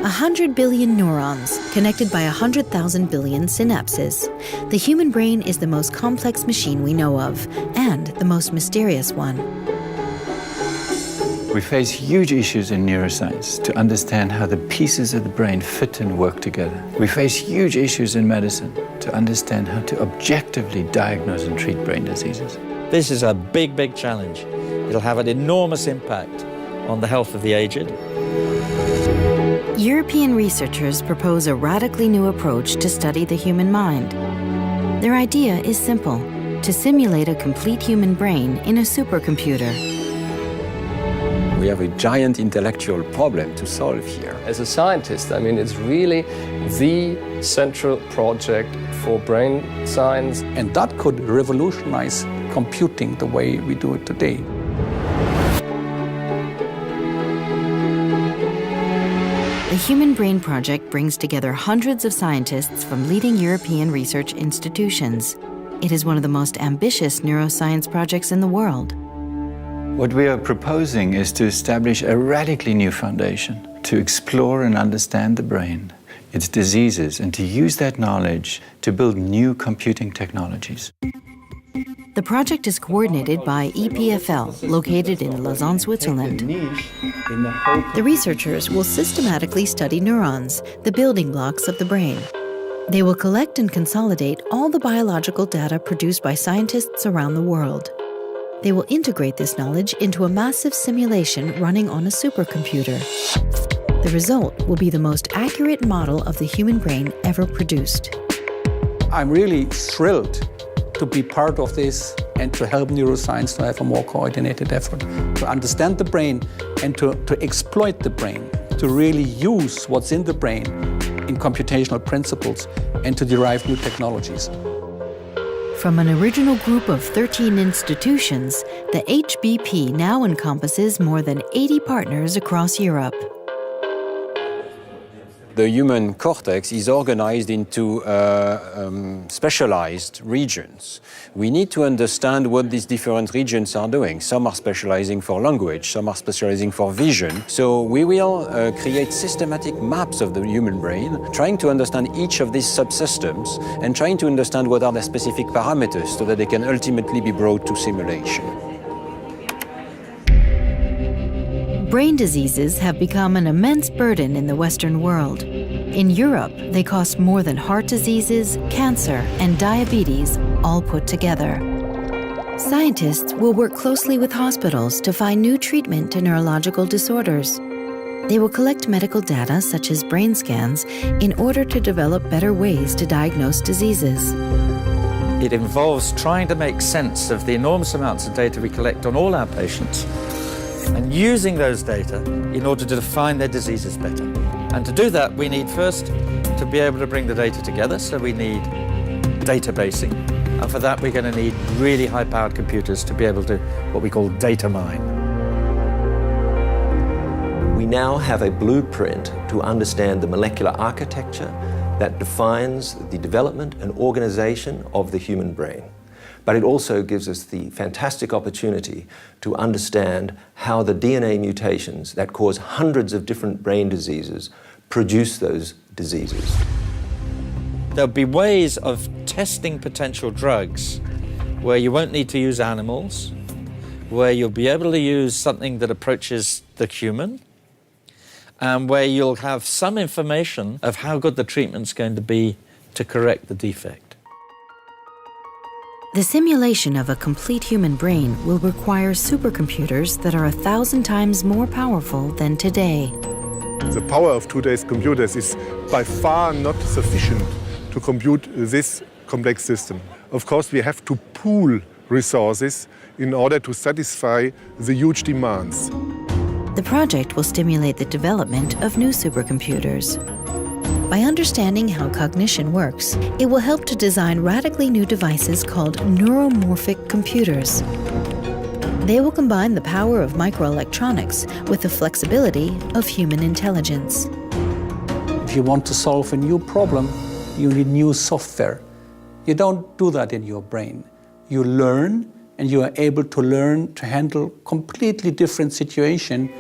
100 billion neurons connected by 100,000 billion synapses. The human brain is the most complex machine we know of, and the most mysterious one. We face huge issues in neuroscience to understand how the pieces of the brain fit and work together. We face huge issues in medicine to understand how to objectively diagnose and treat brain diseases. This is a big, big challenge. It'll have an enormous impact on the health of the aged. European researchers propose a radically new approach to study the human mind. Their idea is simple: to simulate a complete human brain in a supercomputer. We have a giant intellectual problem to solve here. As a scientist, I mean, it's really the central project for brain science. And that could revolutionize computing the way we do it today. The Human Brain Project brings together hundreds of scientists from leading European research institutions. It is one of the most ambitious neuroscience projects in the world. What we are proposing is to establish a radically new foundation to explore and understand the brain, its diseases, and to use that knowledge to build new computing technologies. The project is coordinated by EPFL, located in Lausanne, Switzerland. The researchers will systematically study neurons, the building blocks of the brain. They will collect and consolidate all the biological data produced by scientists around the world. They will integrate this knowledge into a massive simulation running on a supercomputer. The result will be the most accurate model of the human brain ever produced. I'm really thrilled to be part of this and to help neuroscience to have a more coordinated effort, to understand the brain and to exploit the brain, to really use what's in the brain in computational principles and to derive new technologies. From an original group of 13 institutions, the HBP now encompasses more than 80 partners across Europe. The human cortex is organized into specialized regions. We need to understand what these different regions are doing. Some are specializing for language, some are specializing for vision. So we will create systematic maps of the human brain, trying to understand each of these subsystems and trying to understand what are their specific parameters so that they can ultimately be brought to simulation. Brain diseases have become an immense burden in the Western world. In Europe, they cost more than heart diseases, cancer, and diabetes all put together. Scientists will work closely with hospitals to find new treatment to neurological disorders. They will collect medical data such as brain scans in order to develop better ways to diagnose diseases. It involves trying to make sense of the enormous amounts of data we collect on all our patients and using those data in order to define their diseases better. And to do that, we need first to be able to bring the data together, so we need databasing. And for that, we're going to need really high-powered computers to be able to, what we call data mine. We now have a blueprint to understand the molecular architecture that defines the development and organization of the human brain. But it also gives us the fantastic opportunity to understand how the DNA mutations that cause hundreds of different brain diseases produce those diseases. There'll be ways of testing potential drugs where you won't need to use animals, where you'll be able to use something that approaches the human, and where you'll have some information of how good the treatment's going to be to correct the defect. The simulation of a complete human brain will require supercomputers that are 1,000 times more powerful than today. The power of today's computers is by far not sufficient to compute this complex system. Of course, we have to pool resources in order to satisfy the huge demands. The project will stimulate the development of new supercomputers. By understanding how cognition works, it will help to design radically new devices called neuromorphic computers. They will combine the power of microelectronics with the flexibility of human intelligence. If you want to solve a new problem, you need new software. You don't do that in your brain. You learn, and you are able to learn to handle completely different situations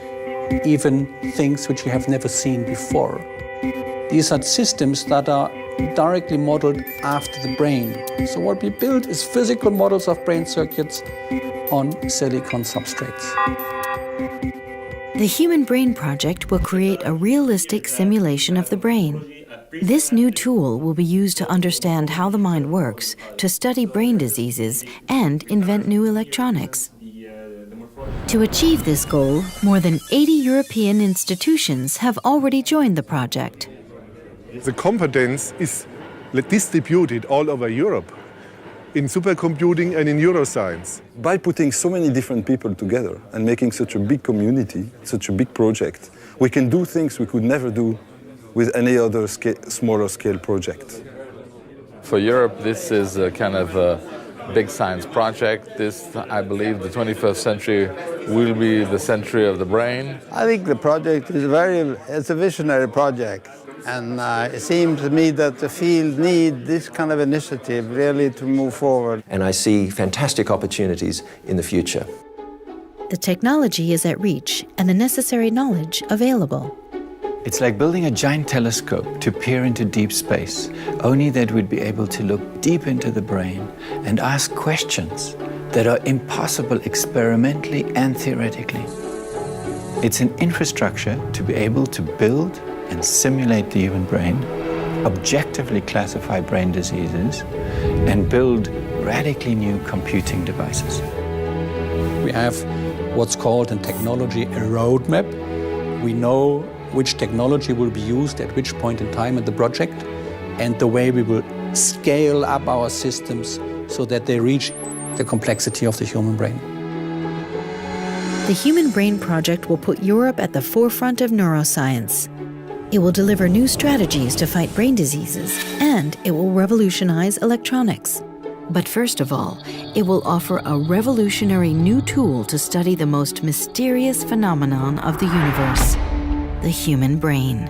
even things which you have never seen before. These are systems that are directly modeled after the brain. So what we build is physical models of brain circuits on silicon substrates. The Human Brain Project will create a realistic simulation of the brain. This new tool will be used to understand how the mind works, to study brain diseases, and invent new electronics. To achieve this goal, more than 80 European institutions have already joined the project. The competence is distributed all over Europe, in supercomputing and in neuroscience. By putting so many different people together and making such a big community, such a big project, we can do things we could never do with any other smaller scale project. For Europe, this is a kind of a big science project. This, I believe, the 21st century will be the century of the brain. I think the project is it's a visionary project. And it seems to me that the field needs this kind of initiative really to move forward. And I see fantastic opportunities in the future. The technology is at reach and the necessary knowledge available. It's like building a giant telescope to peer into deep space, only that we'd be able to look deep into the brain and ask questions that are impossible experimentally and theoretically. It's an infrastructure to be able to build and simulate the human brain, objectively classify brain diseases, and build radically new computing devices. We have what's called in technology a roadmap. We know which technology will be used at which point in time in the project, and the way we will scale up our systems so that they reach the complexity of the human brain. The Human Brain Project will put Europe at the forefront of neuroscience. It will deliver new strategies to fight brain diseases, and it will revolutionize electronics. But first of all, it will offer a revolutionary new tool to study the most mysterious phenomenon of the universe, the human brain.